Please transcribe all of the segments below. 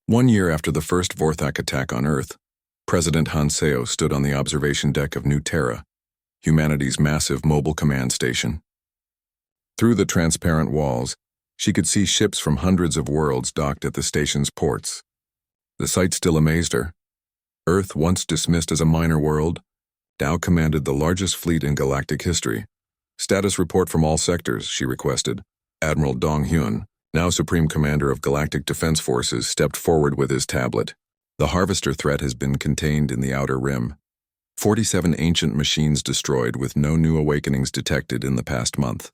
1 year after the first Vorthak attack on Earth, President Han Seo stood on the observation deck of New Terra, humanity's massive mobile command station. Through the transparent walls, she could see ships from hundreds of worlds docked at the station's ports. The sight still amazed her. Earth, once dismissed as a minor world, now commanded the largest fleet in galactic history. "Status report from all sectors," she requested. Admiral Dong Hyun, now Supreme Commander of Galactic Defense Forces, stepped forward with his tablet. "The Harvester threat has been contained in the Outer Rim. 47 ancient machines destroyed with no new awakenings detected in the past month.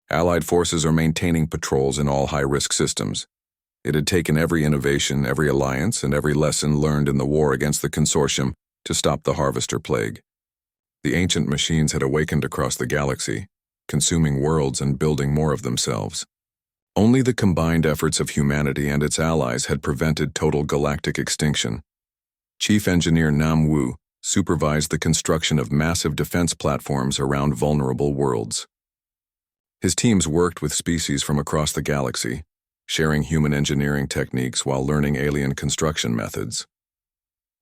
Allied forces are maintaining patrols in all high-risk systems. It had taken every innovation, every alliance, and every lesson learned in the war against the Consortium to stop the Harvester plague. The ancient machines had awakened across the galaxy, consuming worlds and building more of themselves. Only the combined efforts of humanity and its allies had prevented total galactic extinction. Chief Engineer Nam Wu supervised the construction of massive defense platforms around vulnerable worlds. His teams worked with species from across the galaxy, sharing human engineering techniques while learning alien construction methods.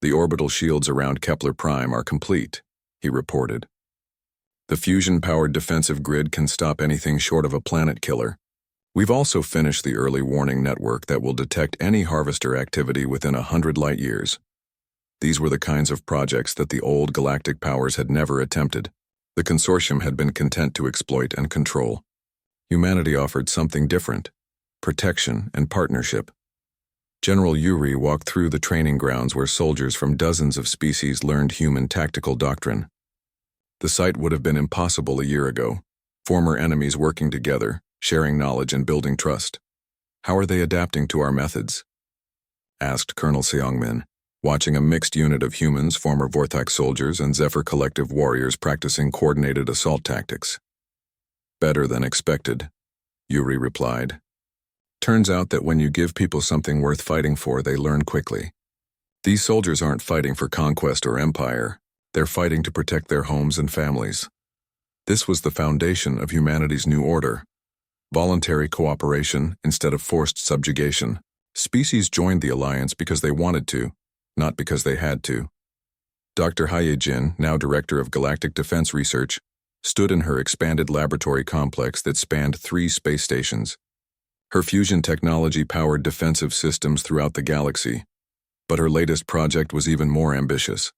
"The orbital shields around Kepler Prime are complete," he reported. "The fusion-powered defensive grid can stop anything short of a planet killer. We've also finished the early warning network that will detect any Harvester activity within 100 light-years. These were the kinds of projects that the old galactic powers had never attempted. The Consortium had been content to exploit and control. Humanity offered something different: protection and partnership." General Yuri walked through the training grounds where soldiers from dozens of species learned human tactical doctrine. The sight would have been impossible a year ago. Former enemies working together, sharing knowledge and building trust. "How are they adapting to our methods?" asked Colonel Seongmin, watching a mixed unit of humans, former Vorthak soldiers, and Zephyr Collective warriors practicing coordinated assault tactics. "Better than expected," Yuri replied. "Turns out that when you give people something worth fighting for, they learn quickly. These soldiers aren't fighting for conquest or empire. They're fighting to protect their homes and families. This was the foundation of humanity's new order. Voluntary cooperation instead of forced subjugation. Species joined the alliance because they wanted to, not because they had to." Dr. Haye Jin, now Director of Galactic Defense Research, stood in her expanded laboratory complex that spanned 3 space stations. Her fusion technology powered defensive systems throughout the galaxy, but her latest project was even more ambitious.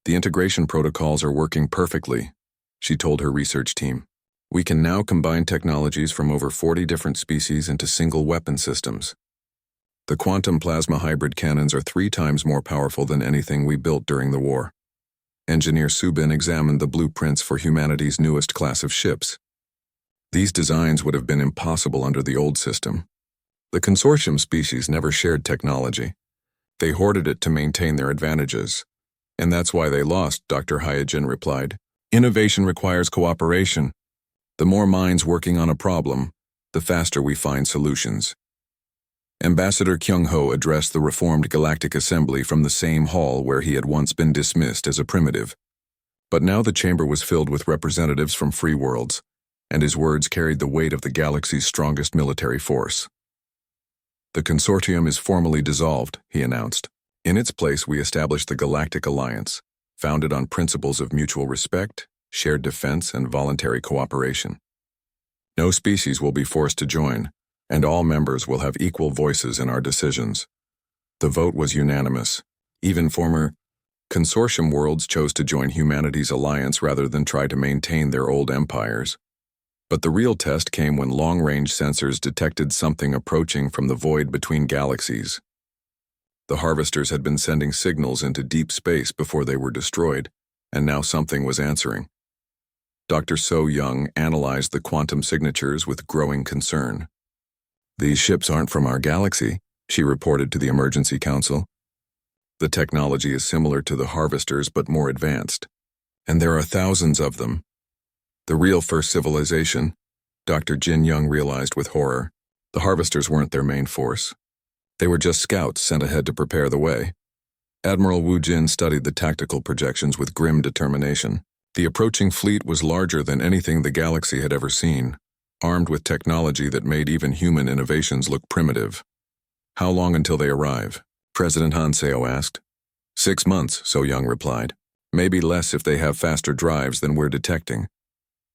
"The integration protocols are working perfectly," she told her research team. "We can now combine technologies from over 40 different species into single weapon systems. The quantum plasma hybrid cannons are 3 times more powerful than anything we built during the war." Engineer Subin examined the blueprints for humanity's newest class of ships. These designs would have been impossible under the old system. The Consortium species never shared technology. They hoarded it to maintain their advantages. "And that's why they lost," Dr. Hyojin replied. "Innovation requires cooperation. The more minds working on a problem, the faster we find solutions." Ambassador Kyung-ho addressed the reformed Galactic Assembly from the same hall where he had once been dismissed as a primitive. But now the chamber was filled with representatives from free worlds, and his words carried the weight of the galaxy's strongest military force. "The Consortium is formally dissolved," he announced. "In its place, we established the Galactic Alliance, founded on principles of mutual respect, shared defense, and voluntary cooperation. No species will be forced to join, and all members will have equal voices in our decisions." The vote was unanimous. Even former Consortium worlds chose to join humanity's alliance rather than try to maintain their old empires. But the real test came when long-range sensors detected something approaching from the void between galaxies. The Harvesters had been sending signals into deep space before they were destroyed, and now something was answering. Dr. So Young analyzed the quantum signatures with growing concern. "These ships aren't from our galaxy," she reported to the Emergency Council. "The technology is similar to the Harvesters but more advanced. And there are thousands of them. The real first civilization," Dr. Jin Young realized with horror. The Harvesters weren't their main force. They were just scouts sent ahead to prepare the way. Admiral Wu Jin studied the tactical projections with grim determination. The approaching fleet was larger than anything the galaxy had ever seen, armed with technology that made even human innovations look primitive. How long until they arrive? President Hanseo asked. 6 months, So Young replied. Maybe less if they have faster drives than we're detecting.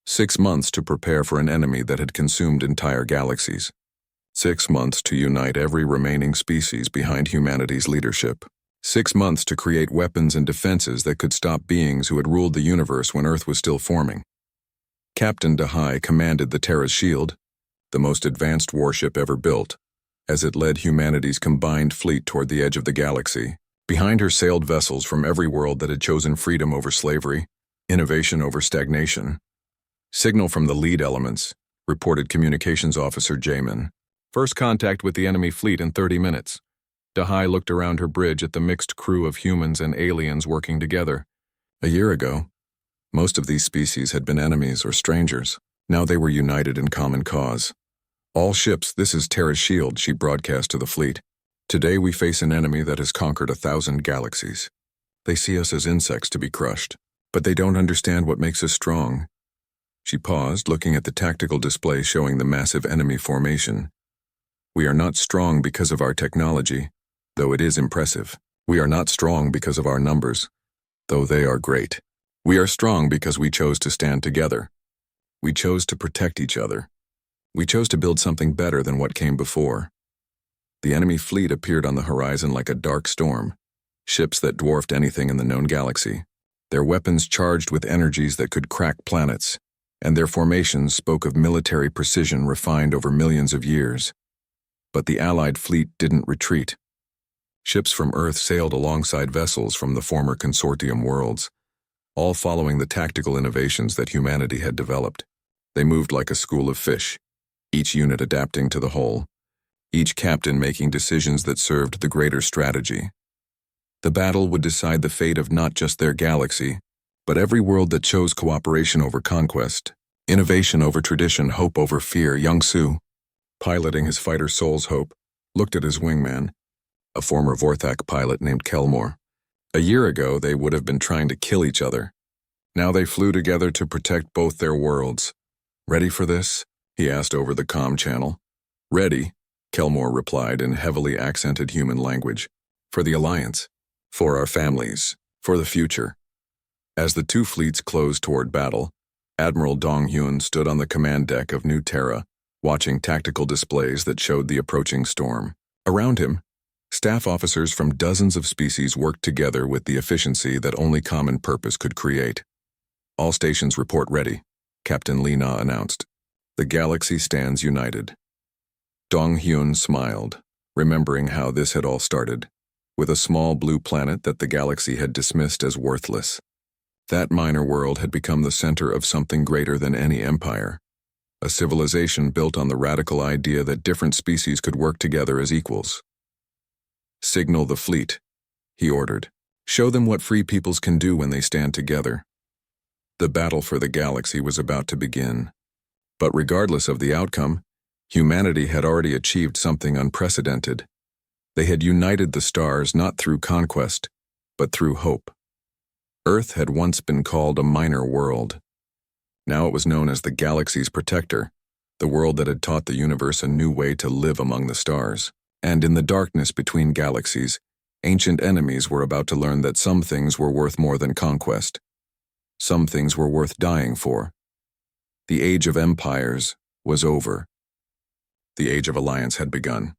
6 months to prepare for an enemy that had consumed entire galaxies. 6 months to unite every remaining species behind humanity's leadership. 6 months to create weapons and defenses that could stop beings who had ruled the universe when Earth was still forming. Captain Dahai commanded the Terra's Shield, the most advanced warship ever built, as it led humanity's combined fleet toward the edge of the galaxy. Behind her sailed vessels from every world that had chosen freedom over slavery, innovation over stagnation. Signal from the lead elements, reported Communications Officer Jamin. First contact with the enemy fleet in 30 minutes. Dahai looked around her bridge at the mixed crew of humans and aliens working together. A year ago, most of these species had been enemies or strangers. Now they were united in common cause. All ships, this is Terra's Shield, she broadcast to the fleet. Today we face an enemy that has conquered 1,000 galaxies. They see us as insects to be crushed, but they don't understand what makes us strong. She paused, looking at the tactical display showing the massive enemy formation. We are not strong because of our technology, though it is impressive. We are not strong because of our numbers, though they are great. We are strong because we chose to stand together. We chose to protect each other. We chose to build something better than what came before. The enemy fleet appeared on the horizon like a dark storm, ships that dwarfed anything in the known galaxy, their weapons charged with energies that could crack planets, and their formations spoke of military precision refined over millions of years. But the Allied fleet didn't retreat. Ships from Earth sailed alongside vessels from the former consortium worlds, all following the tactical innovations that humanity had developed. They moved like a school of fish, each unit adapting to the whole, each captain making decisions that served the greater strategy. The battle would decide the fate of not just their galaxy, but every world that chose cooperation over conquest, innovation over tradition, hope over fear. Young Su, piloting his fighter Soul's Hope, looked at his wingman, a former Vorthak pilot named Kelmore. A year ago, they would have been trying to kill each other. Now they flew together to protect both their worlds. Ready for this? He asked over the comm channel. Ready, Kelmore replied in heavily accented human language. For the Alliance. For our families. For the future. As the two fleets closed toward battle, Admiral Dong Hyun stood on the command deck of New Terra, watching tactical displays that showed the approaching storm. Around him, staff officers from dozens of species worked together with the efficiency that only common purpose could create. All stations report ready, Captain Li Na announced. The galaxy stands united. Dong Hyun smiled, remembering how this had all started, with a small blue planet that the galaxy had dismissed as worthless. That minor world had become the center of something greater than any empire, a civilization built on the radical idea that different species could work together as equals. Signal the fleet, he ordered. Show them what free peoples can do when they stand together. The battle for the galaxy was about to begin. But regardless of the outcome, humanity had already achieved something unprecedented. They had united the stars not through conquest, but through hope. Earth had once been called a minor world. Now it was known as the galaxy's protector, the world that had taught the universe a new way to live among the stars. And in the darkness between galaxies, ancient enemies were about to learn that some things were worth more than conquest. Some things were worth dying for. The age of empires was over. The age of alliance had begun.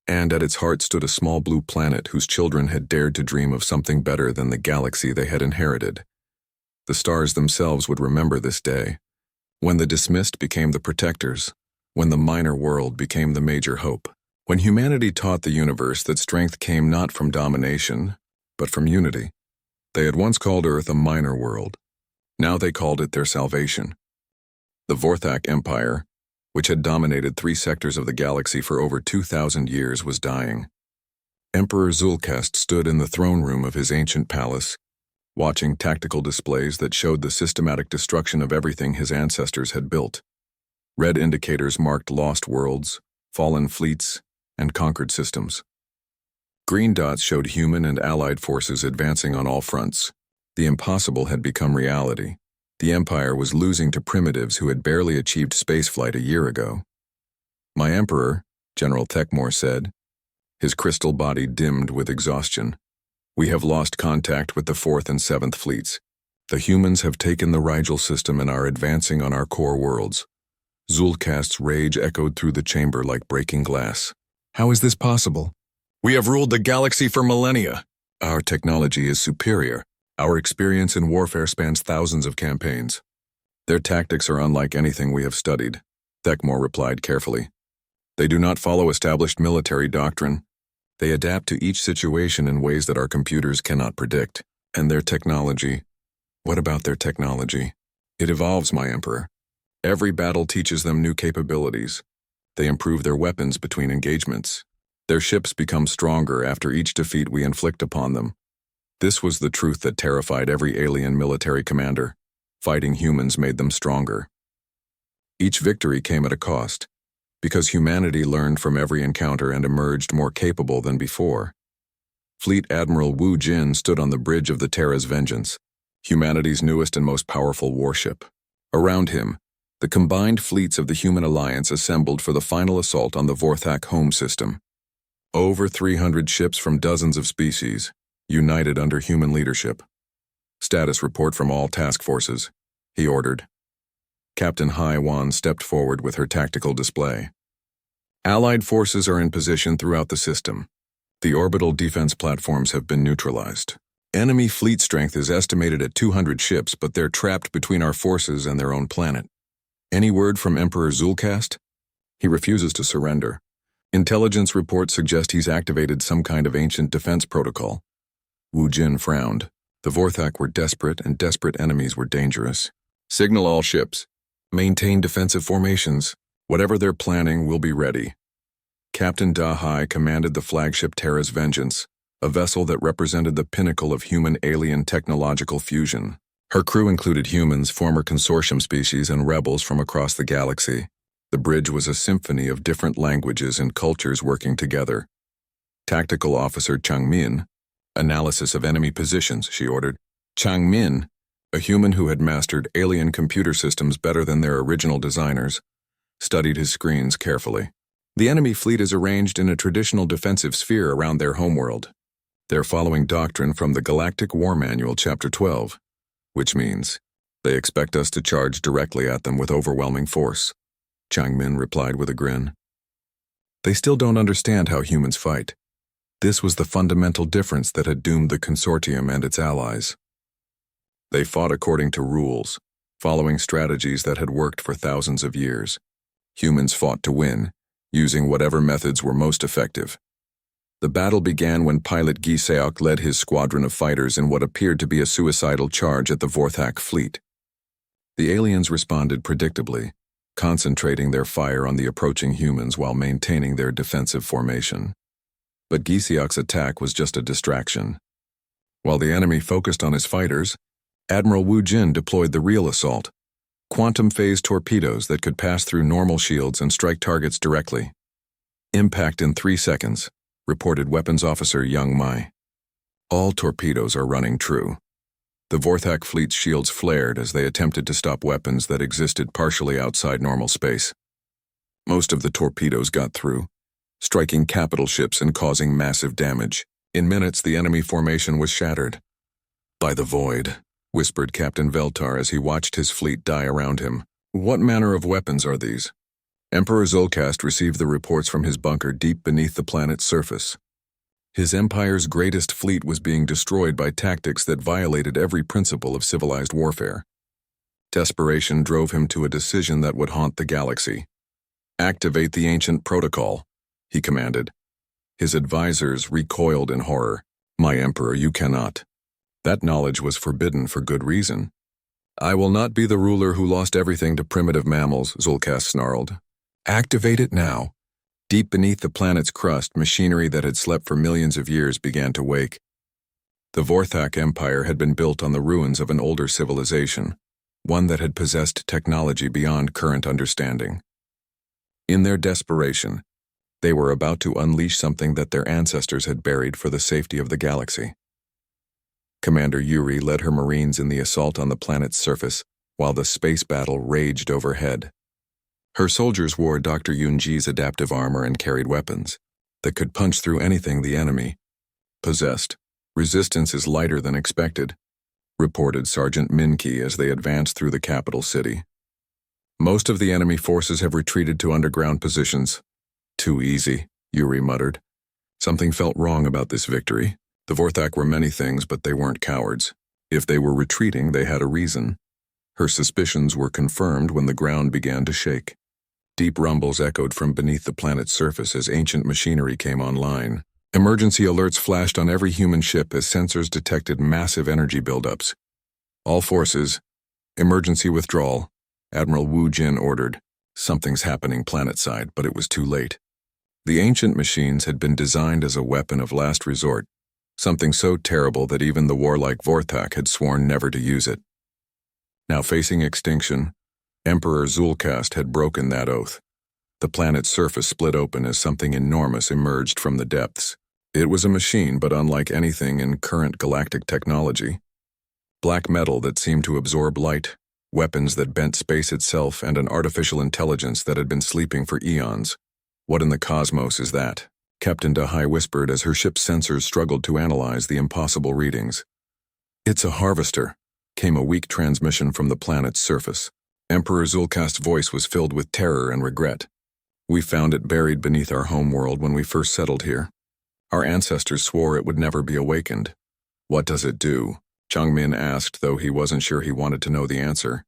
And at its heart stood a small blue planet whose children had dared to dream of something better than the galaxy they had inherited. The stars themselves would remember this day, when the dismissed became the protectors, when the minor world became the major hope. When humanity taught the universe that strength came not from domination, but from unity. They had once called Earth a minor world. Now they called it their salvation. The Vorthak Empire, which had dominated 3 sectors of the galaxy for over 2,000 years, was dying. Emperor Zulkast stood in the throne room of his ancient palace, watching tactical displays that showed the systematic destruction of everything his ancestors had built. Red indicators marked lost worlds, fallen fleets, and conquered systems. Green dots showed human and allied forces advancing on all fronts. The impossible had become reality. The Empire was losing to primitives who had barely achieved spaceflight a year ago. My Emperor, General Techmore said, his crystal body dimmed with exhaustion. "We have lost contact with the 4th and 7th fleets. The humans have taken the Rigel system and are advancing on our core worlds." Zulkast's rage echoed through the chamber like breaking glass. "How is this possible? We have ruled the galaxy for millennia. Our technology is superior. Our experience in warfare spans thousands of campaigns. Their tactics are unlike anything we have studied," Thekmore replied carefully. "They do not follow established military doctrine. They adapt to each situation in ways that our computers cannot predict. And their technology? What about their technology? It evolves, my Emperor. Every battle teaches them new capabilities. They improve their weapons between engagements. Their ships become stronger after each defeat we inflict upon them. This was the truth that terrified every alien military commander. Fighting humans made them stronger. Each victory came at a cost, because humanity learned from every encounter and emerged more capable than before. Fleet Admiral Wu Jin stood on the bridge of the Terra's Vengeance, humanity's newest and most powerful warship. Around him, the combined fleets of the Human Alliance assembled for the final assault on the Vorthak home system. Over 300 ships from dozens of species, united under human leadership. "Status report from all task forces," he ordered. Captain Hai Wan stepped forward with her tactical display. "Allied forces are in position throughout the system. The orbital defense platforms have been neutralized. Enemy fleet strength is estimated at 200 ships, but they're trapped between our forces and their own planet. Any word from Emperor Zulkast? He refuses to surrender. Intelligence reports suggest he's activated some kind of ancient defense protocol." Wu Jin frowned. The Vorthak were desperate, and desperate enemies were dangerous. "Signal all ships. Maintain defensive formations. Whatever they're planning, we'll be ready." Captain Da Hai commanded the flagship Terra's Vengeance, a vessel that represented the pinnacle of human-alien technological fusion. Her crew included humans, former consortium species, and rebels from across the galaxy. The bridge was a symphony of different languages and cultures working together. Tactical Officer Chang Min, "Analysis of enemy positions," she ordered. Chang Min, a human who had mastered alien computer systems better than their original designers, studied his screens carefully. "The enemy fleet is arranged in a traditional defensive sphere around their homeworld. They're following doctrine from the Galactic War Manual, Chapter 12, which means they expect us to charge directly at them with overwhelming force," Chang Min replied with a grin. "They still don't understand how humans fight. This was the fundamental difference that had doomed the consortium and its allies. They fought according to rules, following strategies that had worked for thousands of years. Humans fought to win, using whatever methods were most effective. The battle began when pilot Giseok led his squadron of fighters in what appeared to be a suicidal charge at the Vorthak fleet. The aliens responded predictably, concentrating their fire on the approaching humans while maintaining their defensive formation. But Giseok's attack was just a distraction. While the enemy focused on his fighters, Admiral Wu Jin deployed the real assault, quantum phase torpedoes that could pass through normal shields and strike targets directly. "Impact in 3 seconds, reported Weapons Officer Young Mai. "All torpedoes are running true." The Vorthak fleet's shields flared as they attempted to stop weapons that existed partially outside normal space. Most of the torpedoes got through, striking capital ships and causing massive damage. In minutes, the enemy formation was shattered. "By the void," whispered Captain Veltar as he watched his fleet die around him. "What manner of weapons are these?" Emperor Zulkast received the reports from his bunker deep beneath the planet's surface. His empire's greatest fleet was being destroyed by tactics that violated every principle of civilized warfare. Desperation drove him to a decision that would haunt the galaxy. "Activate the ancient protocol," he commanded. His advisors recoiled in horror. "My Emperor, you cannot. That knowledge was forbidden for good reason." "I will not be the ruler who lost everything to primitive mammals," Zulkast snarled. "Activate it now." Deep beneath the planet's crust, machinery that had slept for millions of years began to wake. The Vorthak Empire had been built on the ruins of an older civilization, one that had possessed technology beyond current understanding. In their desperation, they were about to unleash something that their ancestors had buried for the safety of the galaxy. Commander Yuri led her Marines in the assault on the planet's surface, while the space battle raged overhead. Her soldiers wore Dr. Yunji's adaptive armor and carried weapons. that could punch through anything the enemy possessed. Resistance is lighter than expected, reported Sergeant Minke as they advanced through the capital city. Most of the enemy forces have retreated to underground positions. Too easy, Yuri muttered. Something felt wrong about this victory. The Vorthak were many things, but they weren't cowards. If they were retreating, they had a reason. Her suspicions were confirmed when the ground began to shake. Deep rumbles echoed from beneath the planet's surface as ancient machinery came online. Emergency alerts flashed on every human ship as sensors detected massive energy buildups. All forces, emergency withdrawal, Admiral Wu Jin ordered. Something's happening planetside, but it was too late. The ancient machines had been designed as a weapon of last resort, something so terrible that even the warlike Vorthak had sworn never to use it. Now facing extinction, Emperor Zulcast had broken that oath. The planet's surface split open as something enormous emerged from the depths. It was a machine, but unlike anything in current galactic technology. Black metal that seemed to absorb light, weapons that bent space itself, and an artificial intelligence that had been sleeping for eons. What in the cosmos is that? Captain Dahai whispered as her ship's sensors struggled to analyze the impossible readings. It's a harvester, came a weak transmission from the planet's surface. Emperor Zulcast's voice was filled with terror and regret. We found it buried beneath our homeworld when we first settled here. Our ancestors swore it would never be awakened. What does it do? Changmin asked, though he wasn't sure he wanted to know the answer.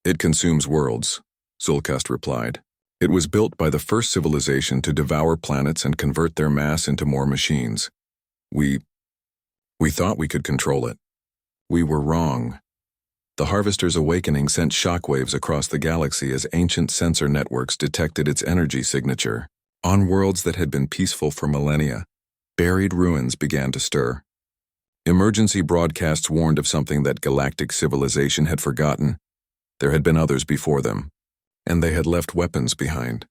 It consumes worlds, Zulcast replied. It was built by the first civilization to devour planets and convert their mass into more machines. We thought we could control it. We were wrong. The Harvester's awakening sent shockwaves across the galaxy as ancient sensor networks detected its energy signature. On worlds that had been peaceful for millennia, buried ruins began to stir. Emergency broadcasts warned of something that galactic civilization had forgotten. There had been others before them, and they had left weapons behind.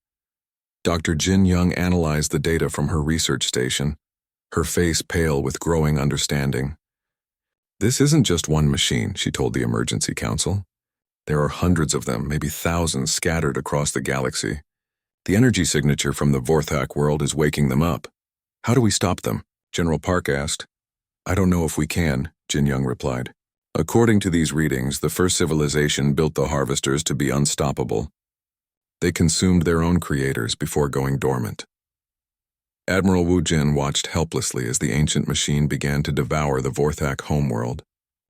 Dr. Jin Young analyzed the data from her research station, her face pale with growing understanding. This isn't just one machine, she told the Emergency Council. There are hundreds of them, maybe thousands scattered across the galaxy. The energy signature from the Vorthak world is waking them up. How do we stop them? General Park asked. I don't know if we can, Jin Young replied. According to these readings, the first civilization built the harvesters to be unstoppable. They consumed their own creators before going dormant. Admiral Wu Jin watched helplessly as the ancient machine began to devour the Vorthak homeworld,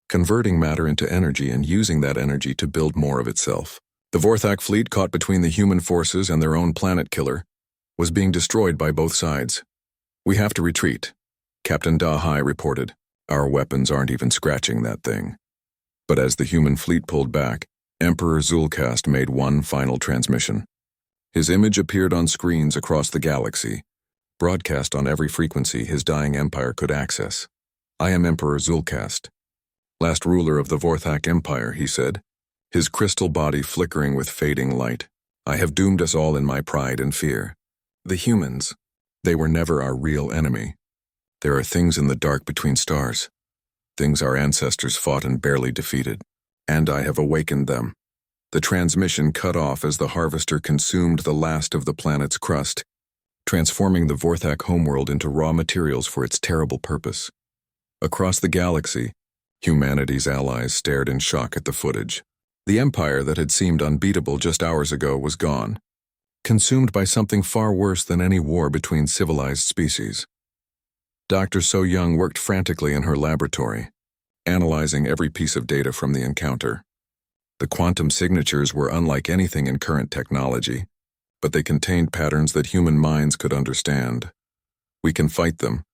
converting matter into energy and using that energy to build more of itself. The Vorthak fleet, caught between the human forces and their own planet killer, was being destroyed by both sides. We have to retreat, Captain Dahai reported. Our weapons aren't even scratching that thing. But as the human fleet pulled back, Emperor Zulcast made one final transmission. His image appeared on screens across the galaxy, broadcast on every frequency his dying empire could access. I am Emperor Zulcast, last ruler of the Vorthak Empire, he said, his crystal body flickering with fading light. I have doomed us all in my pride and fear. The humans, they were never our real enemy. There are things in the dark between stars, things our ancestors fought and barely defeated, and I have awakened them. The transmission cut off as the harvester consumed the last of the planet's crust, transforming the Vorthak homeworld into raw materials for its terrible purpose. Across the galaxy, humanity's allies stared in shock at the footage. The empire that had seemed unbeatable just hours ago was gone, consumed by something far worse than any war between civilized species. Dr. So Young worked frantically in her laboratory, analyzing every piece of data from the encounter. The quantum signatures were unlike anything in current technology, but they contained patterns that human minds could understand. We can fight them,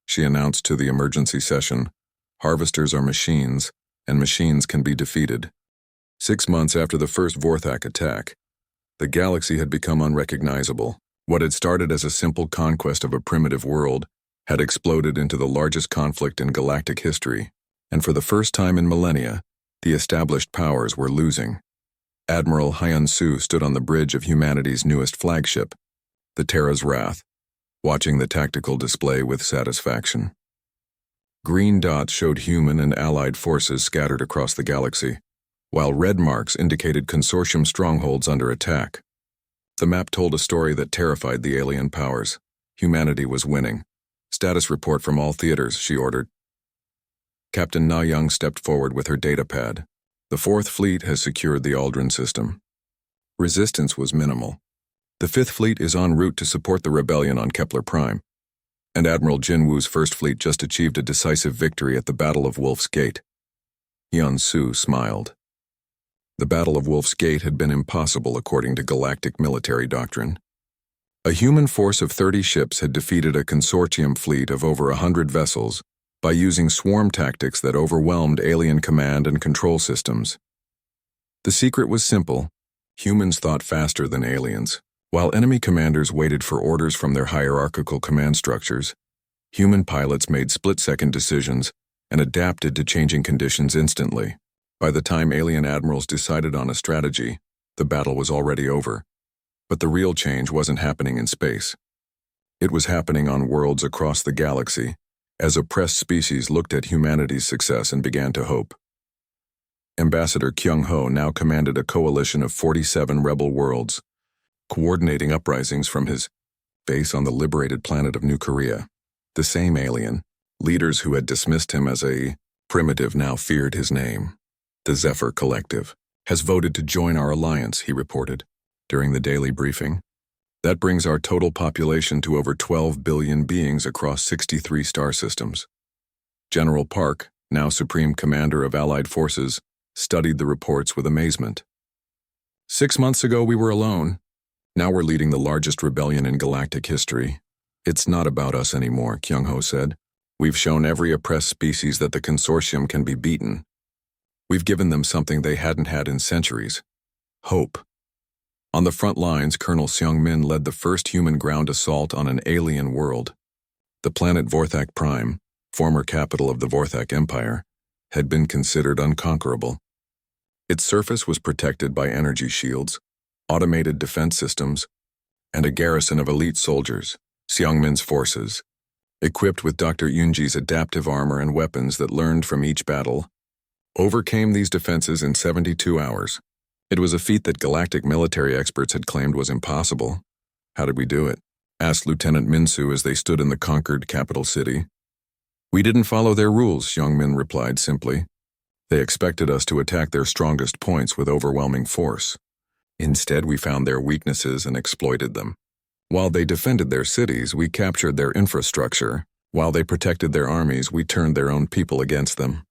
she announced to the emergency session. Harvesters are machines, and machines can be defeated. 6 months after the first Vorthak attack, the galaxy had become unrecognizable. What had started as a simple conquest of a primitive world had exploded into the largest conflict in galactic history, and for the first time in millennia, the established powers were losing. Admiral Hyun-Soo stood on the bridge of humanity's newest flagship, the Terra's Wrath, watching the tactical display with satisfaction. Green dots showed human and allied forces scattered across the galaxy, while red marks indicated consortium strongholds under attack. The map told a story that terrified the alien powers. Humanity was winning. Status report from all theaters, she ordered. Captain Na Young stepped forward with her data pad. The Fourth Fleet has secured the Aldrin system. Resistance was minimal. The Fifth Fleet is en route to support the rebellion on Kepler Prime, and Admiral Jin Woo's First Fleet just achieved a decisive victory at the Battle of Wolf's Gate. Hyun Soo smiled. The Battle of Wolf's Gate had been impossible according to galactic military doctrine. A human force of 30 ships had defeated a consortium fleet of over 100 vessels by using swarm tactics that overwhelmed alien command and control systems. The secret was simple. Humans thought faster than aliens. While enemy commanders waited for orders from their hierarchical command structures, human pilots made split-second decisions and adapted to changing conditions instantly. By the time alien admirals decided on a strategy, the battle was already over. But the real change wasn't happening in space. It was happening on worlds across the galaxy, as oppressed species looked at humanity's success and began to hope. Ambassador Kyung-ho now commanded a coalition of 47 rebel worlds, coordinating uprisings from his base on the liberated planet of New Korea. The same alien, leaders who had dismissed him as a primitive now feared his name. The Zephyr Collective has voted to join our alliance, he reported during the daily briefing. That brings our total population to over 12 billion beings across 63 star systems. General Park, now Supreme Commander of Allied Forces, studied the reports with amazement. 6 months ago we were alone. Now we're leading the largest rebellion in galactic history. It's not about us anymore, Kyung-ho said. We've shown every oppressed species that the consortium can be beaten. We've given them something they hadn't had in centuries. Hope. On the front lines, Colonel Seung-min led the first human ground assault on an alien world. The planet Vorthak Prime, former capital of the Vorthak Empire, had been considered unconquerable. Its surface was protected by energy shields, automated defense systems, and a garrison of elite soldiers, Seung-min's forces, equipped with Dr. Yoonji's adaptive armor and weapons that learned from each battle, overcame these defenses in 72 hours. It was a feat that galactic military experts had claimed was impossible. How did we do it? Asked Lieutenant Min-soo as they stood in the conquered capital city. We didn't follow their rules, Seung-min replied simply. They expected us to attack their strongest points with overwhelming force. Instead, we found their weaknesses and exploited them. While they defended their cities, we captured their infrastructure. While they protected their armies, we turned their own people against them.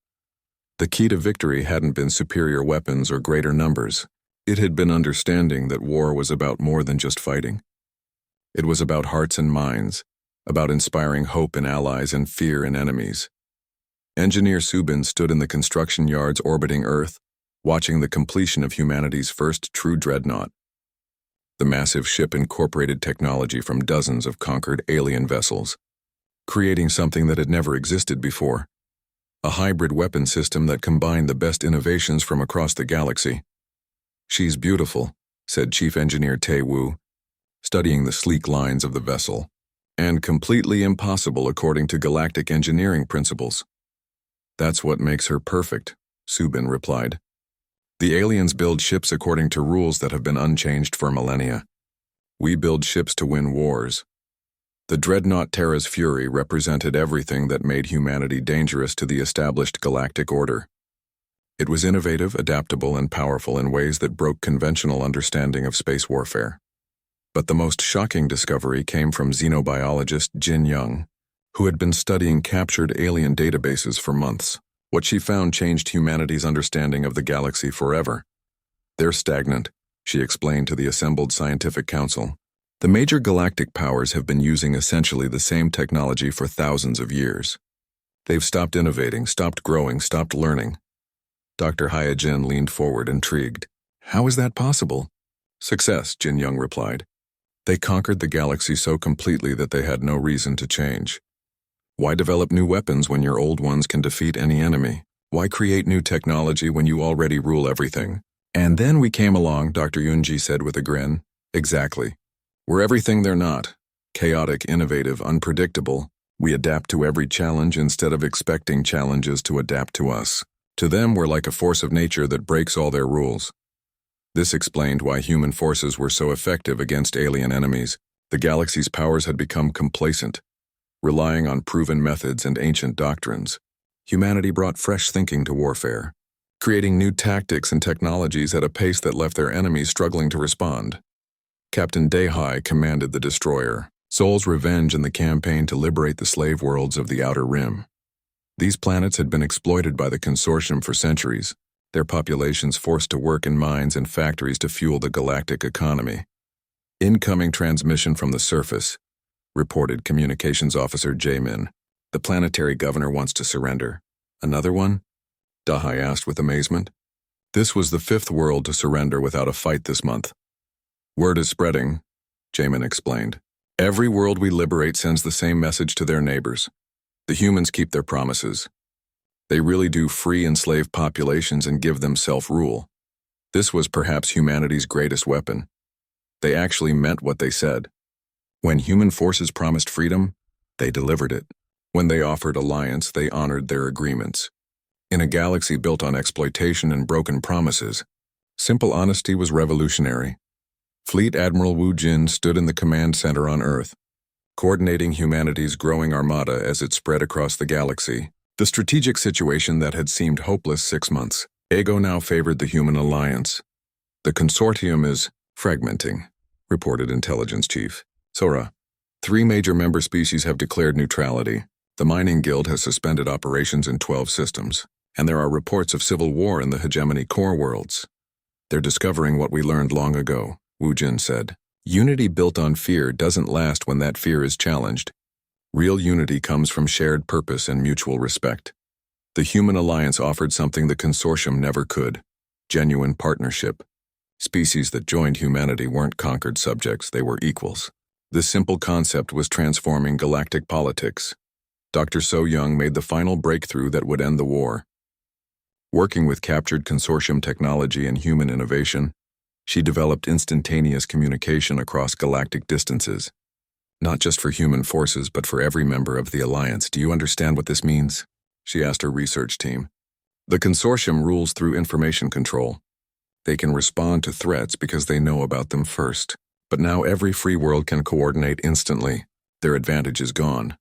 The key to victory hadn't been superior weapons or greater numbers. It had been understanding that war was about more than just fighting. It was about hearts and minds, about inspiring hope in allies and fear in enemies. Engineer Subin stood in the construction yards orbiting Earth, watching the completion of humanity's first true dreadnought. The massive ship incorporated technology from dozens of conquered alien vessels, creating something that had never existed before. A hybrid weapon system that combined the best innovations from across the galaxy. She's beautiful, said Chief Engineer Tae Woo, studying the sleek lines of the vessel, and completely impossible according to galactic engineering principles. That's what makes her perfect, Subin replied. The aliens build ships according to rules that have been unchanged for millennia. We build ships to win wars. The dreadnought Terra's Fury represented everything that made humanity dangerous to the established galactic order. It was innovative, adaptable, and powerful in ways that broke conventional understanding of space warfare. But the most shocking discovery came from xenobiologist Jin Young, who had been studying captured alien databases for months. What she found changed humanity's understanding of the galaxy forever. They're stagnant, she explained to the assembled scientific council. The major galactic powers have been using essentially the same technology for thousands of years. They've stopped innovating, stopped growing, stopped learning. Dr. Hyojin leaned forward, intrigued. How is that possible? Success, Jin Young replied. They conquered the galaxy so completely that they had no reason to change. Why develop new weapons when your old ones can defeat any enemy? Why create new technology when you already rule everything? And then we came along, Dr. Yoonji said with a grin. Exactly. We're everything they're not. Chaotic, innovative, unpredictable. We adapt to every challenge instead of expecting challenges to adapt to us. To them, we're like a force of nature that breaks all their rules. This explained why human forces were so effective against alien enemies. The galaxy's powers had become complacent, relying on proven methods and ancient doctrines. Humanity brought fresh thinking to warfare, creating new tactics and technologies at a pace that left their enemies struggling to respond. Captain Dehai commanded the destroyer, Sol's revenge in the campaign to liberate the slave worlds of the Outer Rim. These planets had been exploited by the Consortium for centuries, their populations forced to work in mines and factories to fuel the galactic economy. Incoming transmission from the surface, reported Communications Officer Jamin. The planetary governor wants to surrender. Another one? Dahai asked with amazement. This was the fifth world to surrender without a fight this month. Word is spreading, Jamin explained. Every world we liberate sends the same message to their neighbors. The humans keep their promises. They really do free enslaved populations and give them self-rule. This was perhaps humanity's greatest weapon. They actually meant what they said. When human forces promised freedom, they delivered it. When they offered alliance, they honored their agreements. In a galaxy built on exploitation and broken promises, simple honesty was revolutionary. Fleet Admiral Wu Jin stood in the command center on Earth, coordinating humanity's growing armada as it spread across the galaxy. The strategic situation that had seemed hopeless 6 months ago now favored the human alliance. The consortium is fragmenting, reported Intelligence Chief Sora. 3 major member species have declared neutrality. The Mining Guild has suspended operations in 12 systems, and there are reports of civil war in the hegemony core worlds. They're discovering what we learned long ago, Wu Jin said. Unity built on fear doesn't last when that fear is challenged. Real unity comes from shared purpose and mutual respect. The human alliance offered something the consortium never could: genuine partnership. Species that joined humanity weren't conquered subjects, they were equals. This simple concept was transforming galactic politics. Dr. So Young made the final breakthrough that would end the war. Working with captured consortium technology and human innovation, she developed instantaneous communication across galactic distances. Not just for human forces, but for every member of the alliance. Do you understand what this means? She asked her research team. The consortium rules through information control. They can respond to threats because they know about them first. But now every free world can coordinate instantly. Their advantage is gone.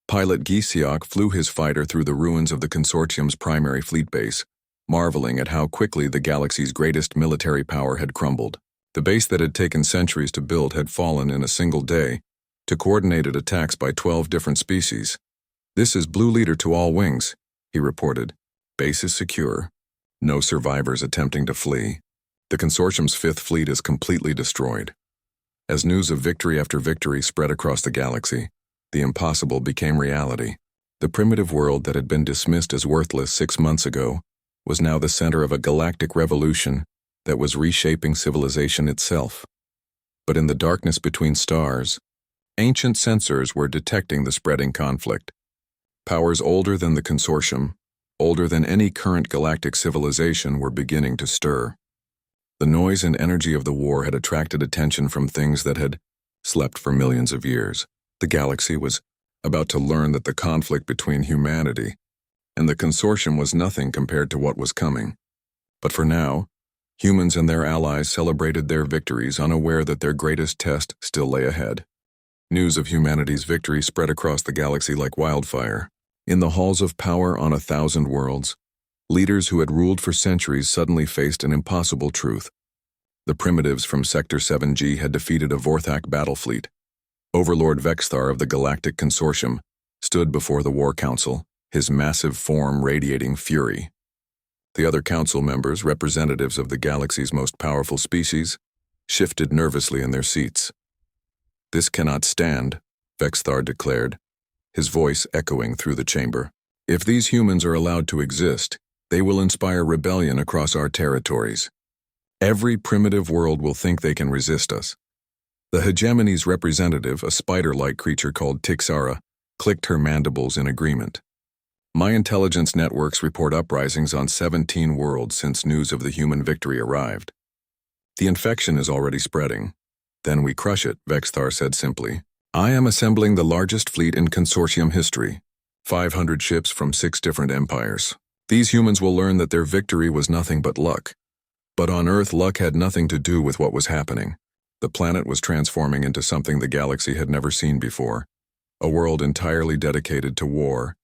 Pilot Gisiok flew his fighter through the ruins of the consortium's primary fleet base, marveling at how quickly the galaxy's greatest military power had crumbled. The base that had taken centuries to build had fallen in a single day to coordinated attacks by 12 different species. This is Blue Leader to all wings, he reported. Base is secure. No survivors attempting to flee. The consortium's 5th fleet is completely destroyed. As news of victory after victory spread across the galaxy, the impossible became reality. The primitive world that had been dismissed as worthless 6 months ago was now the center of a galactic revolution that was reshaping civilization itself. But in the darkness between stars, ancient sensors were detecting the spreading conflict. Powers older than the consortium, older than any current galactic civilization, were beginning to stir. The noise and energy of the war had attracted attention from things that had slept for millions of years. The galaxy was about to learn that the conflict between humanity and the consortium was nothing compared to what was coming. But for now, humans and their allies celebrated their victories, unaware that their greatest test still lay ahead. News of humanity's victory spread across the galaxy like wildfire. In the halls of power on 1,000 worlds, leaders who had ruled for centuries suddenly faced an impossible truth. The primitives from Sector 7G had defeated a Vorthak battle fleet. Overlord Vexthar of the Galactic Consortium stood before the War Council, his massive form radiating fury. The other council members, representatives of the galaxy's most powerful species, shifted nervously in their seats. "This cannot stand," Vexthar declared, his voice echoing through the chamber. "If these humans are allowed to exist, they will inspire rebellion across our territories. Every primitive world will think they can resist us." The hegemony's representative, a spider-like creature called Tixara, clicked her mandibles in agreement. "My intelligence networks report uprisings on 17 worlds since news of the human victory arrived. The infection is already spreading. Then we crush it," Vexthar said simply. "I am assembling the largest fleet in consortium history, 500 ships from 6 different empires. These humans will learn that their victory was nothing but luck. But on Earth, luck had nothing to do with what was happening. The planet was transforming into something the galaxy had never seen before, a world entirely dedicated to war.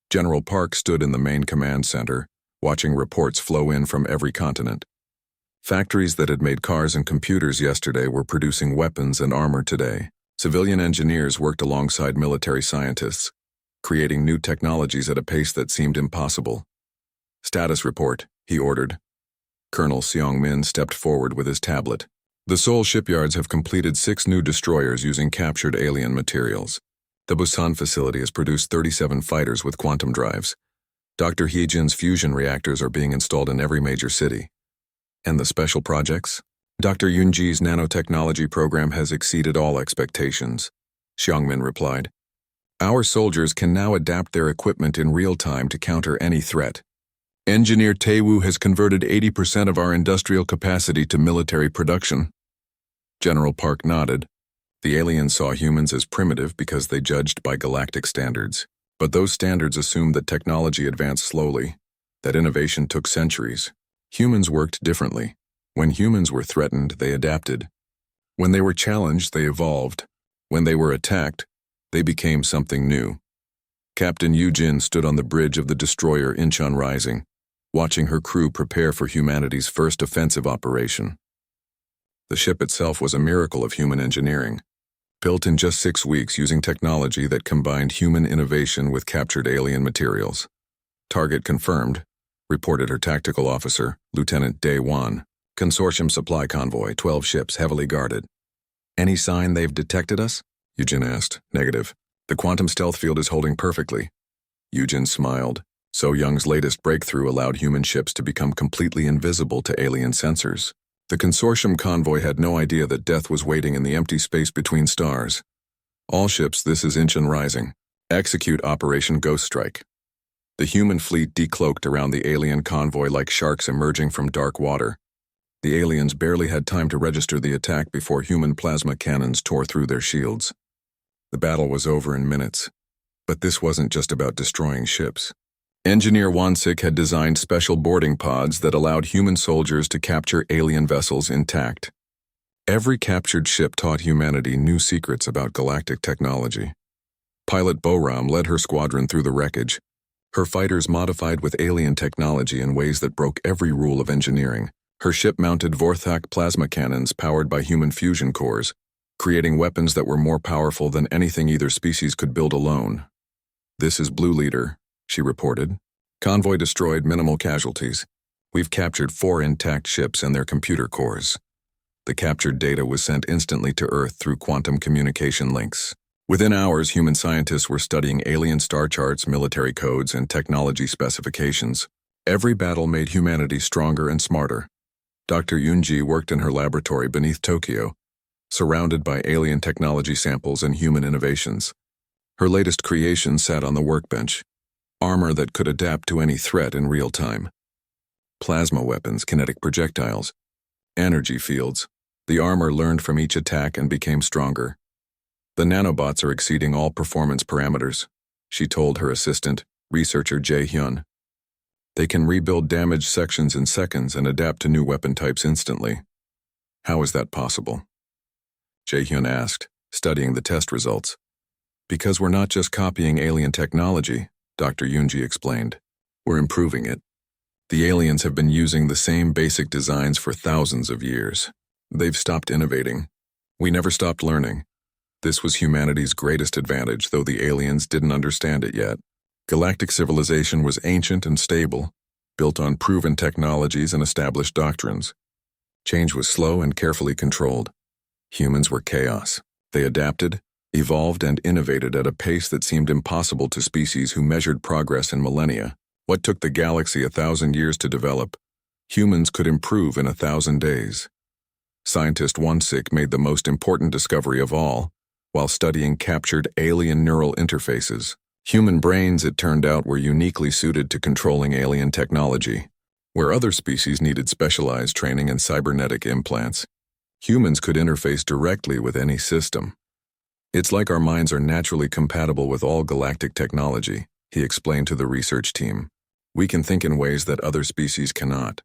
General Park stood in the main command center, watching reports flow in from every continent. Factories that had made cars and computers yesterday were producing weapons and armor today. Civilian engineers worked alongside military scientists, creating new technologies at a pace that seemed impossible. "Status report," he ordered. Colonel Seong-min stepped forward with his tablet. "The Seoul shipyards have completed 6 new destroyers using captured alien materials. The Busan facility has produced 37 fighters with quantum drives. Dr. Heejin's fusion reactors are being installed in every major city. And the special projects? Dr. Yoonji's nanotechnology program has exceeded all expectations," Seong-min replied. "Our soldiers can now adapt their equipment in real time to counter any threat. Engineer Taewoo has converted 80% of our industrial capacity to military production." General Park nodded. The aliens saw humans as primitive because they judged by galactic standards. But those standards assumed that technology advanced slowly, that innovation took centuries. Humans worked differently. When humans were threatened, they adapted. When they were challenged, they evolved. When they were attacked, they became something new. Captain Yoo-jin stood on the bridge of the destroyer Incheon Rising, watching her crew prepare for humanity's first offensive operation. The ship itself was a miracle of human engineering, built in just 6 weeks using technology that combined human innovation with captured alien materials. "Target confirmed," reported her tactical officer, Lieutenant Dae-won. "Consortium supply convoy, 12 ships heavily guarded." "Any sign they've detected us?" Yoo-jin asked. "Negative. The quantum stealth field is holding perfectly." Yoo-jin smiled. So Young's latest breakthrough allowed human ships to become completely invisible to alien sensors. The consortium convoy had no idea that death was waiting in the empty space between stars. "All ships, this is Incheon Rising. Execute Operation Ghost Strike." The human fleet decloaked around the alien convoy like sharks emerging from dark water. The aliens barely had time to register the attack before human plasma cannons tore through their shields. The battle was over in minutes. But this wasn't just about destroying ships. Engineer Won-sik had designed special boarding pods that allowed human soldiers to capture alien vessels intact. Every captured ship taught humanity new secrets about galactic technology. Pilot Bo-ram led her squadron through the wreckage, her fighters modified with alien technology in ways that broke every rule of engineering. Her ship mounted Vorthak plasma cannons powered by human fusion cores, creating weapons that were more powerful than anything either species could build alone. "This is Blue Leader," she reported. "Convoy destroyed, minimal casualties. We've captured 4 intact ships and their computer cores." The captured data was sent instantly to Earth through quantum communication links. Within hours, human scientists were studying alien star charts, military codes, and technology specifications. Every battle made humanity stronger and smarter. Dr. Yoonji worked in her laboratory beneath Tokyo, surrounded by alien technology samples and human innovations. Her latest creation sat on the workbench. Armor that could adapt to any threat in real time. Plasma weapons, kinetic projectiles, energy fields. The armor learned from each attack and became stronger. "The nanobots are exceeding all performance parameters," she told her assistant, researcher Jae-hyun. "They can rebuild damaged sections in seconds and adapt to new weapon types instantly." "How is that possible?" Jae-hyun asked, studying the test results. "Because we're not just copying alien technology," Dr. Yoonji explained. "We're improving it. The aliens have been using the same basic designs for thousands of years. They've stopped innovating. We never stopped learning. This was humanity's greatest advantage, though the aliens didn't understand it yet. Galactic civilization was ancient and stable, built on proven technologies and established doctrines. Change was slow and carefully controlled. Humans were chaos. They adapted, evolved, and innovated at a pace that seemed impossible to species who measured progress in millennia. What took the galaxy 1,000 years to develop, humans could improve in 1,000 days. Scientist Won-sik made the most important discovery of all, while studying captured alien neural interfaces. Human brains, it turned out, were uniquely suited to controlling alien technology. Where other species needed specialized training and cybernetic implants, humans could interface directly with any system. "It's like our minds are naturally compatible with all galactic technology," he explained to the research team. "We can think in ways that other species cannot.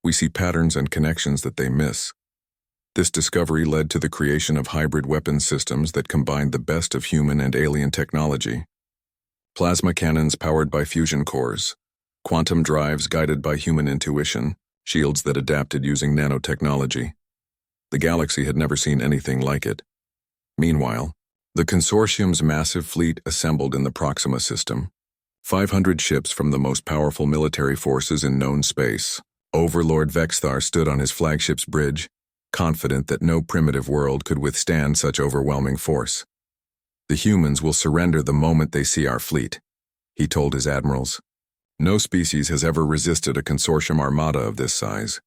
We see patterns and connections that they miss." This discovery led to the creation of hybrid weapons systems that combined the best of human and alien technology. Plasma cannons powered by fusion cores, quantum drives guided by human intuition, shields that adapted using nanotechnology. The galaxy had never seen anything like it. Meanwhile, the consortium's massive fleet assembled in the Proxima system. 500 ships from the most powerful military forces in known space. Overlord Vexthar stood on his flagship's bridge, confident that no primitive world could withstand such overwhelming force. "The humans will surrender the moment they see our fleet," he told his admirals. "No species has ever resisted a consortium armada of this size."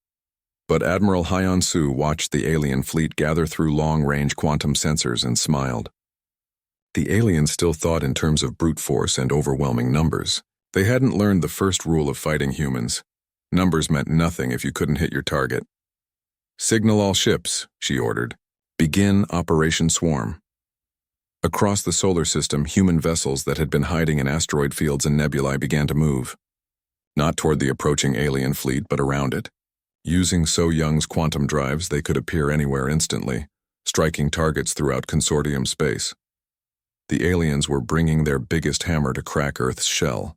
But Admiral Hyon Su watched the alien fleet gather through long-range quantum sensors and smiled. The aliens still thought in terms of brute force and overwhelming numbers. They hadn't learned the first rule of fighting humans. Numbers meant nothing if you couldn't hit your target. "Signal all ships," she ordered. "Begin Operation Swarm." Across the solar system, human vessels that had been hiding in asteroid fields and nebulae began to move. Not toward the approaching alien fleet, but around it. Using So-Young's quantum drives, they could appear anywhere instantly, striking targets throughout consortium space. The aliens were bringing their biggest hammer to crack Earth's shell.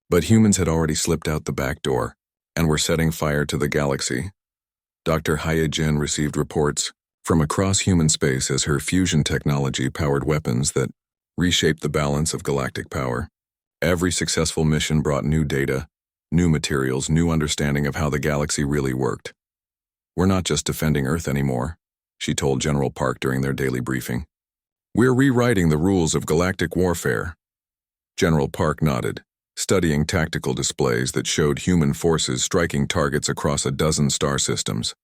But humans had already slipped out the back door, and were setting fire to the galaxy. Dr. Hyejin received reports from across human space as her fusion technology powered weapons that reshaped the balance of galactic power. Every successful mission brought new data, new materials, new understanding of how the galaxy really worked. "We're not just defending Earth anymore," she told General Park during their daily briefing. "We're rewriting the rules of galactic warfare." General Park nodded, studying tactical displays that showed human forces striking targets across a dozen star systems.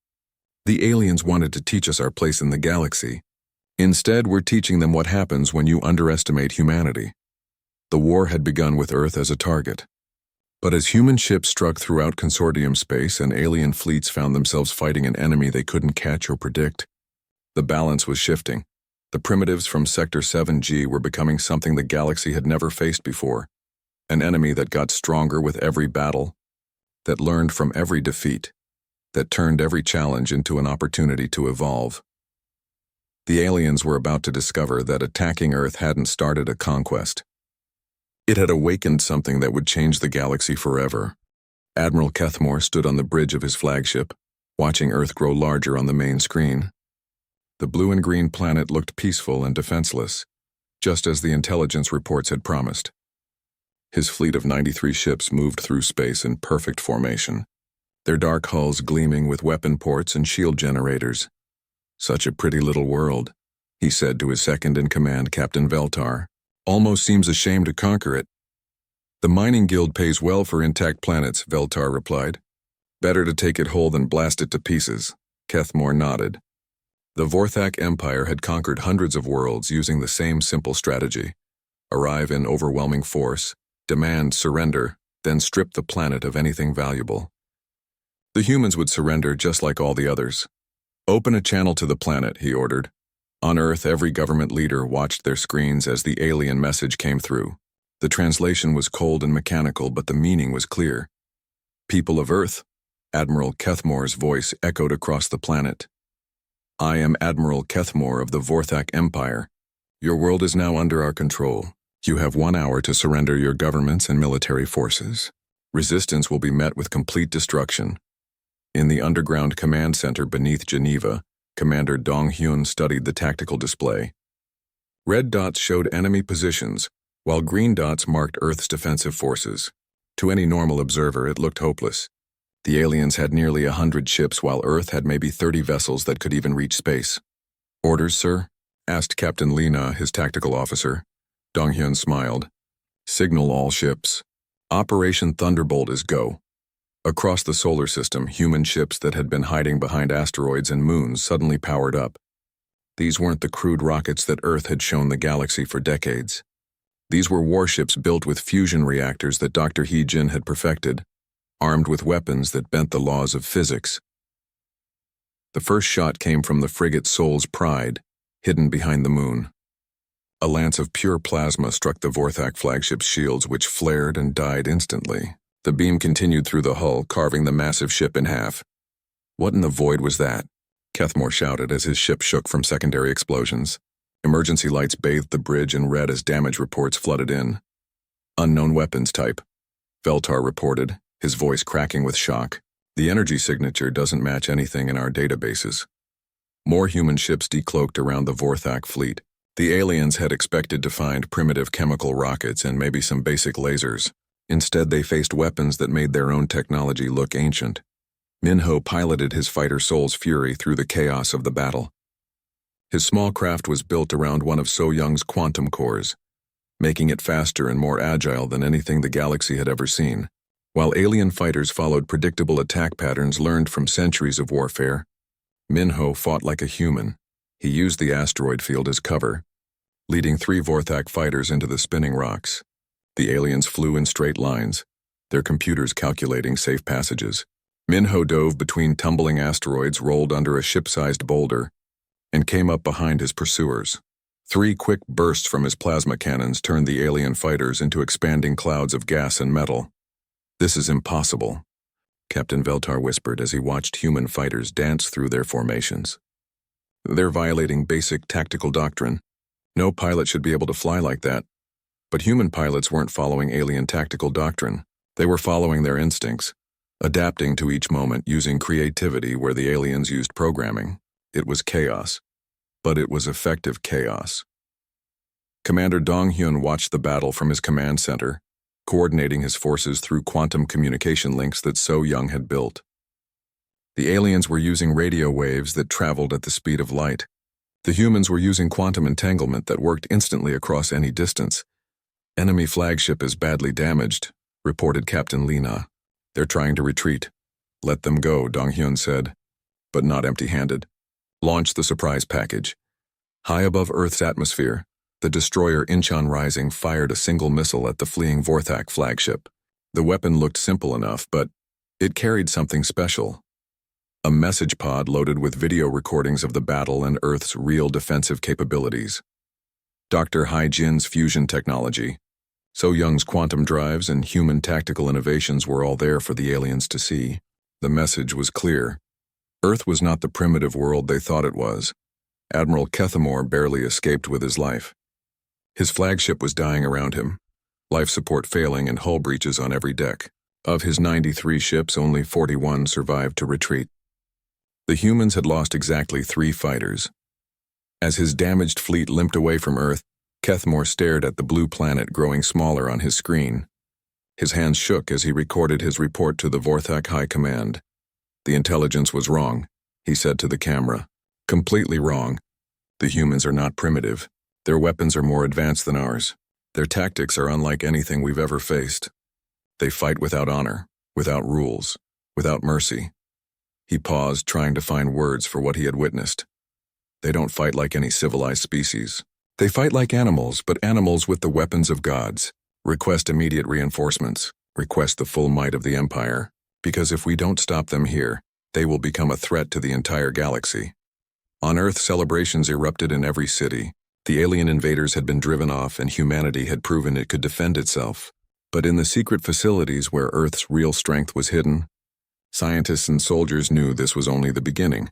"The aliens wanted to teach us our place in the galaxy. Instead, we're teaching them what happens when you underestimate humanity." The war had begun with Earth as a target. But as human ships struck throughout consortium space and alien fleets found themselves fighting an enemy they couldn't catch or predict, the balance was shifting. The primitives from Sector 7G were becoming something the galaxy had never faced before. An enemy that got stronger with every battle, that learned from every defeat, that turned every challenge into an opportunity to evolve. The aliens were about to discover that attacking Earth hadn't started a conquest. It had awakened something that would change the galaxy forever. Admiral Kethmore stood on the bridge of his flagship, watching Earth grow larger on the main screen. The blue and green planet looked peaceful and defenseless, just as the intelligence reports had promised. His fleet of 93 ships moved through space in perfect formation, their dark hulls gleaming with weapon ports and shield generators. "Such a pretty little world," he said to his second-in-command, Captain Veltar. "Almost seems a shame to conquer it." "The mining guild pays well for intact planets," Veltar replied. "Better to take it whole than blast it to pieces." Kethmore nodded. The Vorthak Empire had conquered hundreds of worlds using the same simple strategy. Arrive in overwhelming force, demand surrender, then strip the planet of anything valuable. The humans would surrender just like all the others. "Open a channel to the planet," he ordered. On Earth, every government leader watched their screens as the alien message came through. The translation was cold and mechanical, but the meaning was clear. "People of Earth," Admiral Kethmore's voice echoed across the planet. "I am Admiral Kethmore of the Vorthak Empire. Your world is now under our control. You have 1 hour to surrender your governments and military forces. Resistance will be met with complete destruction." In the underground command center beneath Geneva, Commander Dong Hyun studied the tactical display. Red dots showed enemy positions, while green dots marked Earth's defensive forces. To any normal observer, it looked hopeless. The aliens had nearly 100 ships, while Earth had maybe 30 vessels that could even reach space. "Orders, sir?" asked Captain Lena, his tactical officer. Dong-hyun smiled. "Signal all ships. Operation Thunderbolt is go." Across the solar system, human ships that had been hiding behind asteroids and moons suddenly powered up. These weren't the crude rockets that Earth had shown the galaxy for decades. These were warships built with fusion reactors that Dr. Hyejin had perfected, armed with weapons that bent the laws of physics. The first shot came from the frigate Soul's Pride, hidden behind the moon. A lance of pure plasma struck the Vorthak flagship's shields, which flared and died instantly. The beam continued through the hull, carving the massive ship in half. What in the void was that? Kethmore shouted as his ship shook from secondary explosions. Emergency lights bathed the bridge in red as damage reports flooded in. Unknown weapons type, Veltar reported, his voice cracking with shock. The energy signature doesn't match anything in our databases. More human ships decloaked around the Vorthak fleet. The aliens had expected to find primitive chemical rockets and maybe some basic lasers. Instead, they faced weapons that made their own technology look ancient. Minho piloted his fighter Soul's Fury through the chaos of the battle. His small craft was built around one of So Young's quantum cores, making it faster and more agile than anything the galaxy had ever seen. While alien fighters followed predictable attack patterns learned from centuries of warfare, Minho fought like a human. He used the asteroid field as cover, leading 3 Vorthak fighters into the spinning rocks. The aliens flew in straight lines, their computers calculating safe passages. Minho dove between tumbling asteroids, rolled under a ship-sized boulder, and came up behind his pursuers. 3 quick bursts from his plasma cannons turned the alien fighters into expanding clouds of gas and metal. "This is impossible," Captain Veltar whispered as he watched human fighters dance through their formations. "They're violating basic tactical doctrine. No pilot should be able to fly like that." But human pilots weren't following alien tactical doctrine. They were following their instincts, adapting to each moment using creativity where the aliens used programming. It was chaos, but it was effective chaos. Commander Dong-hyun watched the battle from his command center, coordinating his forces through quantum communication links that So Young had built. The aliens were using radio waves that traveled at the speed of light. The humans were using quantum entanglement that worked instantly across any distance. "Enemy flagship is badly damaged," reported Captain Lina. "They're trying to retreat." "Let them go," Dong-hyun said, but not empty-handed. "Launch the surprise package." High above Earth's atmosphere, the destroyer Incheon Rising fired a single missile at the fleeing Vorthak flagship. The weapon looked simple enough, but it carried something special. A message pod loaded with video recordings of the battle and Earth's real defensive capabilities. Dr. Hai Jin's fusion technology, So Young's quantum drives and human tactical innovations were all there for the aliens to see. The message was clear. Earth was not the primitive world they thought it was. Admiral Kethmore barely escaped with his life. His flagship was dying around him, life support failing and hull breaches on every deck. Of his 93 ships, only 41 survived to retreat. The humans had lost exactly 3 fighters. As his damaged fleet limped away from Earth, Kethmore stared at the blue planet growing smaller on his screen. His hands shook as he recorded his report to the Vorthak High Command. "The intelligence was wrong," he said to the camera. "Completely wrong. The humans are not primitive. Their weapons are more advanced than ours. Their tactics are unlike anything we've ever faced. They fight without honor, without rules, without mercy." He paused, trying to find words for what he had witnessed. "They don't fight like any civilized species. They fight like animals, but animals with the weapons of gods. Request immediate reinforcements. Request the full might of the Empire. Because if we don't stop them here, they will become a threat to the entire galaxy." On Earth, celebrations erupted in every city. The alien invaders had been driven off and humanity had proven it could defend itself. But in the secret facilities where Earth's real strength was hidden, scientists and soldiers knew this was only the beginning.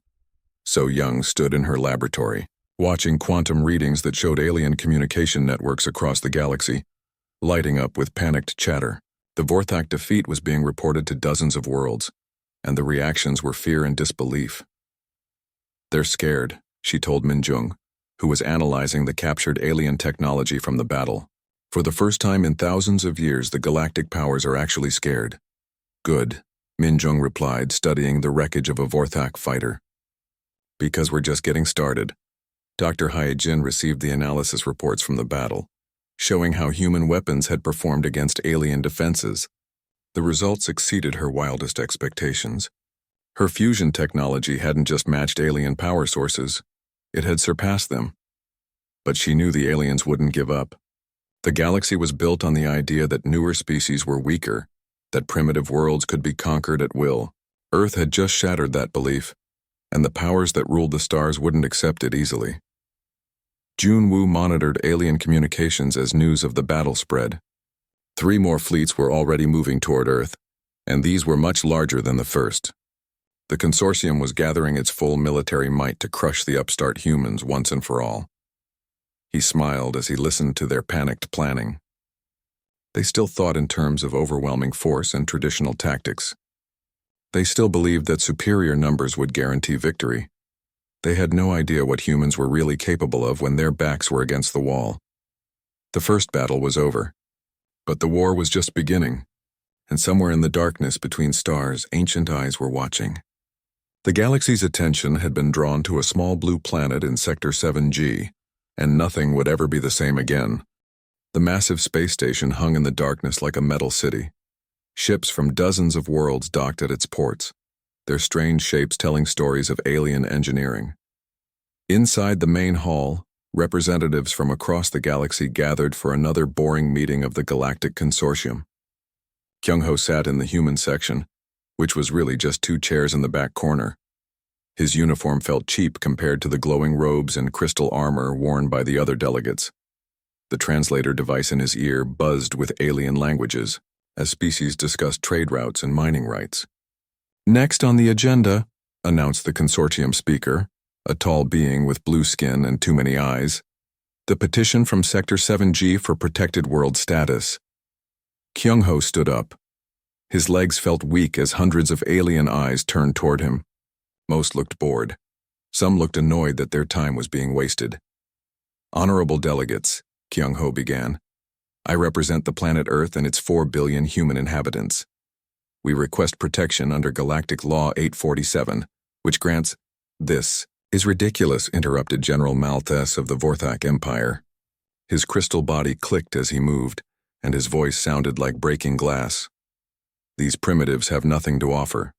So Young stood in her laboratory, watching quantum readings that showed alien communication networks across the galaxy, lighting up with panicked chatter. The Vorthak defeat was being reported to dozens of worlds, and the reactions were fear and disbelief. "They're scared," she told Minjung, who was analyzing the captured alien technology from the battle. "For the first time in thousands of years, the galactic powers are actually scared." "Good," Minjung replied, studying the wreckage of a Vorthak fighter. "Because we're just getting started." Dr. Hai Jin received the analysis reports from the battle, showing how human weapons had performed against alien defenses. The results exceeded her wildest expectations. Her fusion technology hadn't just matched alien power sources, it had surpassed them. But she knew the aliens wouldn't give up. The galaxy was built on the idea that newer species were weaker, that primitive worlds could be conquered at will. Earth had just shattered that belief, and the powers that ruled the stars wouldn't accept it easily. Junwoo monitored alien communications as news of the battle spread. 3 more fleets were already moving toward Earth, and these were much larger than the first. The consortium was gathering its full military might to crush the upstart humans once and for all. He smiled as he listened to their panicked planning. They still thought in terms of overwhelming force and traditional tactics. They still believed that superior numbers would guarantee victory. They had no idea what humans were really capable of when their backs were against the wall. The first battle was over. But the war was just beginning, and somewhere in the darkness between stars, ancient eyes were watching. The galaxy's attention had been drawn to a small blue planet in Sector 7G, and nothing would ever be the same again. The massive space station hung in the darkness like a metal city. Ships from dozens of worlds docked at its ports, their strange shapes telling stories of alien engineering. Inside the main hall, representatives from across the galaxy gathered for another boring meeting of the Galactic Consortium. Kyung-ho sat in the human section, which was really just 2 chairs in the back corner. His uniform felt cheap compared to the glowing robes and crystal armor worn by the other delegates. The translator device in his ear buzzed with alien languages, as species discussed trade routes and mining rights. "Next on the agenda," announced the consortium speaker, a tall being with blue skin and too many eyes, "the petition from Sector 7G for protected world status." Kyung-ho stood up. His legs felt weak as hundreds of alien eyes turned toward him. Most looked bored. Some looked annoyed that their time was being wasted. "Honorable delegates," Kyung-ho began, "I represent the planet Earth and its 4 billion human inhabitants. We request protection under Galactic Law 847, which grants—" "This is ridiculous," interrupted General Malthus of the Vorthak Empire. His crystal body clicked as he moved, and his voice sounded like breaking glass. "These primitives have nothing to offer.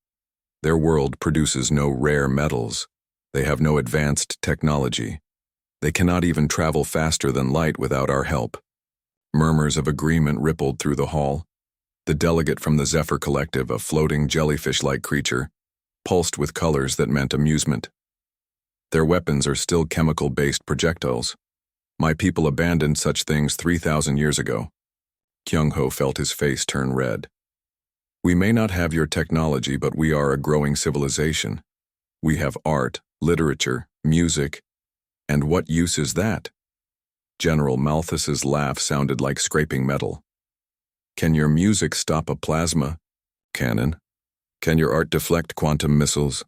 Their world produces no rare metals. They have no advanced technology. They cannot even travel faster than light without our help." Murmurs of agreement rippled through the hall. The delegate from the Zephyr Collective, a floating jellyfish-like creature, pulsed with colors that meant amusement. "Their weapons are still chemical-based projectiles. My people abandoned such things 3,000 years ago." Kyung-ho felt his face turn red. "We may not have your technology, but we are a growing civilization. We have art, literature, music, and what use is that?" General Malthus's laugh sounded like scraping metal. "Can your music stop a plasma cannon? Can your art deflect quantum missiles?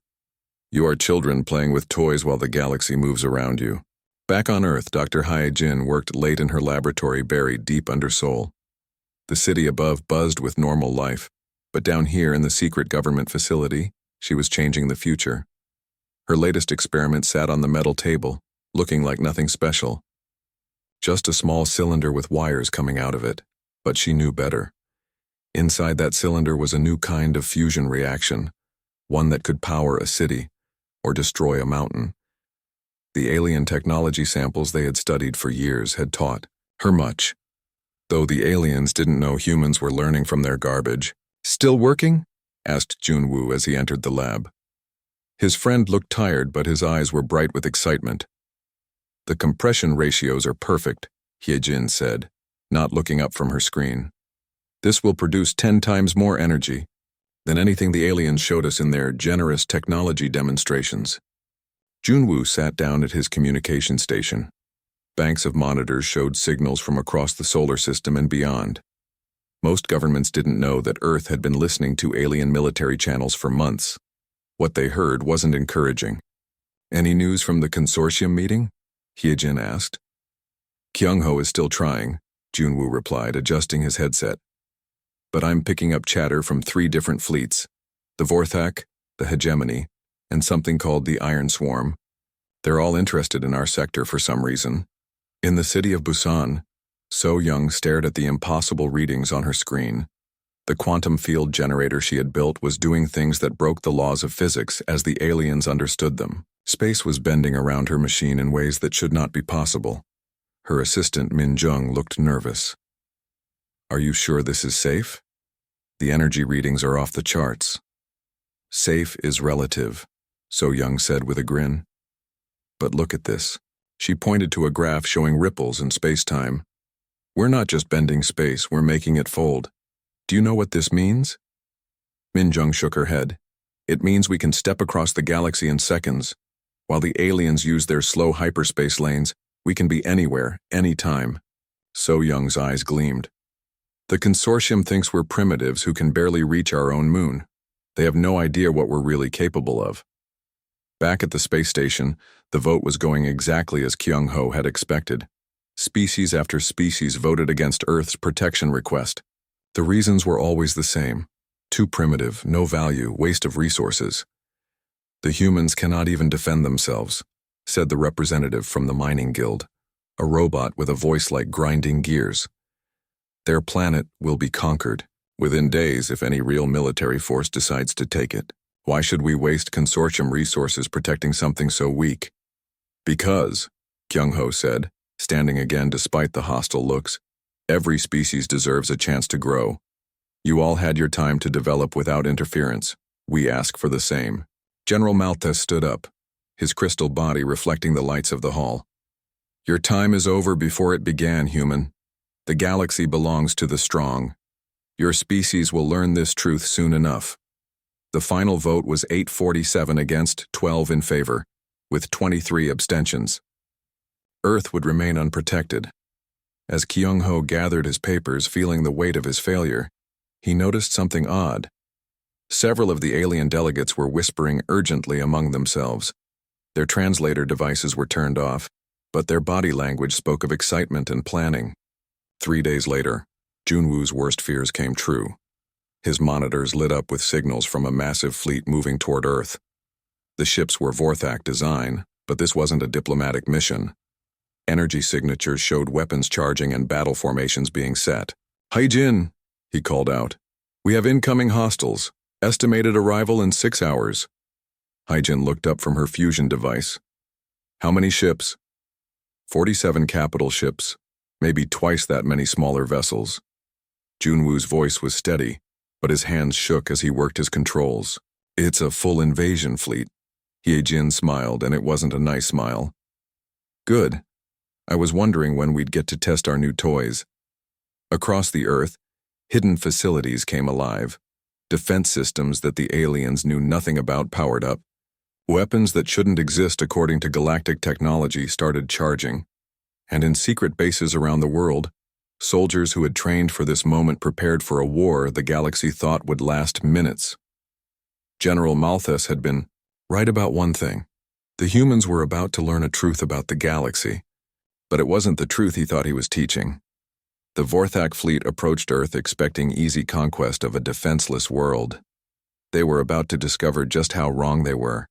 You are children playing with toys while the galaxy moves around you." Back on Earth, Dr. Hyejin worked late in her laboratory buried deep under Seoul. The city above buzzed with normal life, but down here in the secret government facility, she was changing the future. Her latest experiment sat on the metal table, looking like nothing special. Just a small cylinder with wires coming out of it, but she knew better. Inside that cylinder was a new kind of fusion reaction, one that could power a city or destroy a mountain. The alien technology samples they had studied for years had taught her much, though the aliens didn't know humans were learning from their garbage. "Still working?" asked Junwoo as he entered the lab. His friend looked tired, but his eyes were bright with excitement. "The compression ratios are perfect," Hyejin said, not looking up from her screen. "This will produce 10 times more energy than anything the aliens showed us in their generous technology demonstrations." Junwoo sat down at his communication station. Banks of monitors showed signals from across the solar system and beyond. Most governments didn't know that Earth had been listening to alien military channels for months. What they heard wasn't encouraging. "Any news from the consortium meeting?" Hyejin asked. "Kyung-ho is still trying," Junwoo replied, adjusting his headset. "But I'm picking up chatter from 3 different fleets, the Vorthak, the Hegemony, and something called the Iron Swarm. They're all interested in our sector for some reason." In the city of Busan, So Young stared at the impossible readings on her screen. The quantum field generator she had built was doing things that broke the laws of physics as the aliens understood them. Space was bending around her machine in ways that should not be possible. Her assistant, Min Jung, looked nervous. "Are you sure this is safe? The energy readings are off the charts." "Safe is relative," So Young said with a grin. "But look at this." She pointed to a graph showing ripples in space-time. "We're not just bending space, we're making it fold. Do you know what this means?" Min Jung shook her head. It means we can step across the galaxy in seconds. While the aliens use their slow hyperspace lanes, we can be anywhere, anytime. So Young's eyes gleamed. The consortium thinks we're primitives who can barely reach our own moon. They have no idea what we're really capable of. Back at the space station, the vote was going exactly as Kyung-ho had expected. Species after species voted against Earth's protection request. The reasons were always the same. Too primitive, no value, waste of resources. The humans cannot even defend themselves, said the representative from the mining guild, a robot with a voice like grinding gears. Their planet will be conquered, within days if any real military force decides to take it. Why should we waste consortium resources protecting something so weak? Because, Kyung-ho said, standing again despite the hostile looks, every species deserves a chance to grow. You all had your time to develop without interference. We ask for the same. General Malthes stood up, his crystal body reflecting the lights of the hall. Your time is over before it began, human. The galaxy belongs to the strong. Your species will learn this truth soon enough. The final vote was 847 against, 12 in favor, with 23 abstentions. Earth would remain unprotected. As Kyung-ho gathered his papers, feeling the weight of his failure, he noticed something odd. Several of the alien delegates were whispering urgently among themselves. Their translator devices were turned off, but their body language spoke of excitement and planning. 3 days later, Junwoo's worst fears came true. His monitors lit up with signals from a massive fleet moving toward Earth. The ships were Vorthak design, but this wasn't a diplomatic mission. Energy signatures showed weapons charging and battle formations being set. Haijin, he called out. We have incoming hostiles. Estimated arrival in 6 hours. Haijin looked up from her fusion device. How many ships? 47 capital ships, maybe twice that many smaller vessels. Junwoo's voice was steady, but his hands shook as he worked his controls. It's a full invasion fleet. Haijin smiled, and it wasn't a nice smile. Good. I was wondering when we'd get to test our new toys. Across the Earth, hidden facilities came alive. Defense systems that the aliens knew nothing about powered up. Weapons that shouldn't exist according to galactic technology started charging. And in secret bases around the world, soldiers who had trained for this moment prepared for a war the galaxy thought would last minutes. General Malthes had been right about one thing. The humans were about to learn a truth about the galaxy, but it wasn't the truth he thought he was teaching. The Vorthak fleet approached Earth expecting easy conquest of a defenseless world. They were about to discover just how wrong they were.